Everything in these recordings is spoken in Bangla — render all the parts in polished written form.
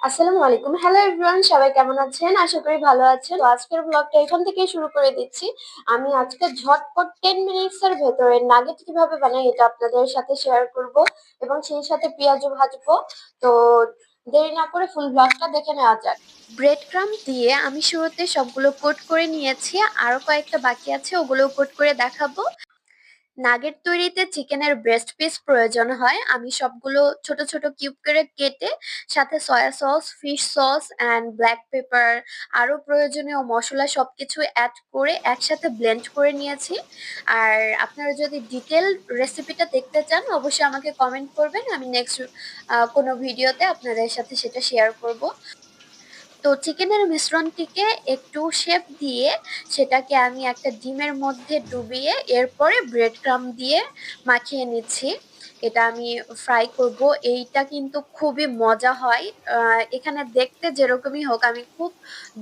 আসসালামু আলাইকুম। হ্যালো এভরিওয়ান, সবাই কেমন আছেন? আশা করি ভালো আছেন। তো আজকের ব্লগটা এখান থেকেই শুরু করে দিচ্ছি। আমি আজকে ঝটপট 10 মিনিটস এর ভেতরে নাগেট কিভাবে বানাই এটা আপনাদের সাথে শেয়ার করব এবং সেই সাথে পেঁয়াজও ভাজবো। তো দেরি না করে ফুল ব্লগটা দেখে নেওয়া যাক। ব্রেড ক্রাম্ব দিয়ে আমি শুরুতে সবগুলো কোট করে নিয়েছি, আরো কয়েকটা বাকি আছে, ওগুলোও কোট করে দেখাবো। নাগেট তৈরিতে চিকেনের ব্রেস্ট পিস প্রয়োজন হয়। আমি সবগুলো ছোট ছোট কিউব করে কেটে সাথে soya sauce, fish sauce and black pepper, আরো প্রয়োজনীয় মশলা সবকিছু অ্যাড করে একসাথে ব্লেন্ড করে নিয়েছি। আর আপনারা যদি ডিটেল রেসিপিটা দেখতে চান অবশ্যই আমাকে কমেন্ট করবেন, আমি নেক্সট কোনো ভিডিওতে আপনাদের সাথে সেটা শেয়ার করব। তো চিকেনের মিশ্রণটিকে একটু শেপ দিয়ে সেটাকে আমি একটা ডিমের মধ্যে ডুবিয়ে এরপরে ব্রেড ক্রাম্ব দিয়ে মাখিয়ে নিচ্ছি। এটা আমি ফ্রাই করব। এইটা কিন্তু খুবই মজা হয়। এখানে দেখতে যেরকমই হোক আমি খুব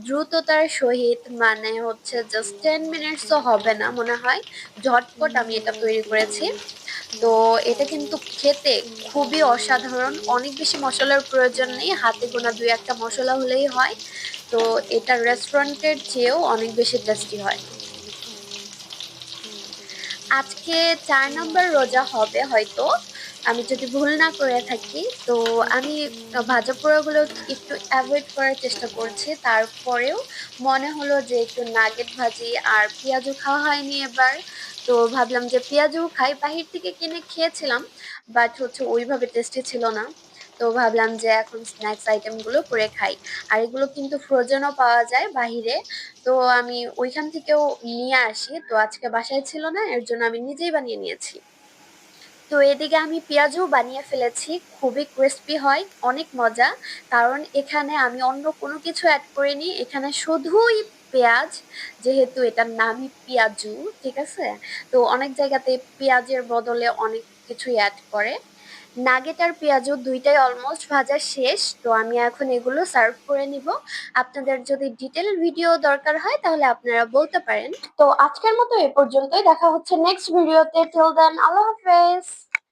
দ্রুততার সহিত, মানে হচ্ছে জাস্ট 10 মিনিটসও হবে না মনে হয়, ঝটপট আমি এটা তৈরি করেছি। তো এটা কিন্তু খেতে খুবই অসাধারণ, অনেক বেশি মশলার প্রয়োজন নেই, হাতে গোনা দুই একটা মশলা হলেই হয়। তো এটা রেস্টুরেন্টের চেয়েও অনেক বেশি টেস্টি হয়। আজকে 4 নম্বর রোজা হবে হয়তো, আমি যদি ভুল না করে থাকি। তো আমি ভাজা পোড়াগুলো একটু অ্যাভয়েড করার চেষ্টা করছি, তারপরেও মনে হলো যে একটু নাগেট ভাজি, আর পেঁয়াজু খাওয়া হয়নি এবার। তো ভাবলাম যে পেঁয়াজু খাই, বাহির থেকে কিনে খেয়েছিলাম বাট হচ্ছে ওইভাবে টেস্টি ছিল না। তো ভাবলাম যে এখন স্ন্যাক্স আইটেম গুলো করে খাই। আর এগুলো কিন্তু ফ্রোজেনও পাওয়া যায় বাহিরে, তো আমি ওইখান থেকেও নিয়ে আসি। তো আজকে বাসায় ছিল না, এর জন্য আমি নিজেই বানিয়ে নিয়েছি। তো এদিকে আমি পেঁয়াজও বানিয়ে ফেলেছি, খুবই ক্রিস্পি হয়, অনেক মজা। কারণ এখানে আমি অন্য কোনো কিছু অ্যাড করিনি, এখানে শুধুই পেঁয়াজ, যেহেতু এটার নামই পেঁয়াজু, ঠিক আছে। তো অনেক জায়গাতে পেঁয়াজের বদলে অনেক কিছুই অ্যাড করে। নাগেট আর পেঁয়াজু দুইটাই অলমোস্ট ভাজা শেষ, তো আমি এখন এগুলো সার্ভ করে নিব। আপনাদের যদি ডিটেল ভিডিও দরকার হয় তাহলে আপনারা বলতে পারেন। তো আজকের মতো এ পর্যন্তই, দেখা হচ্ছে নেক্সট ভিডিওতে। টিল দেন, আল্লাহ হাফেজ।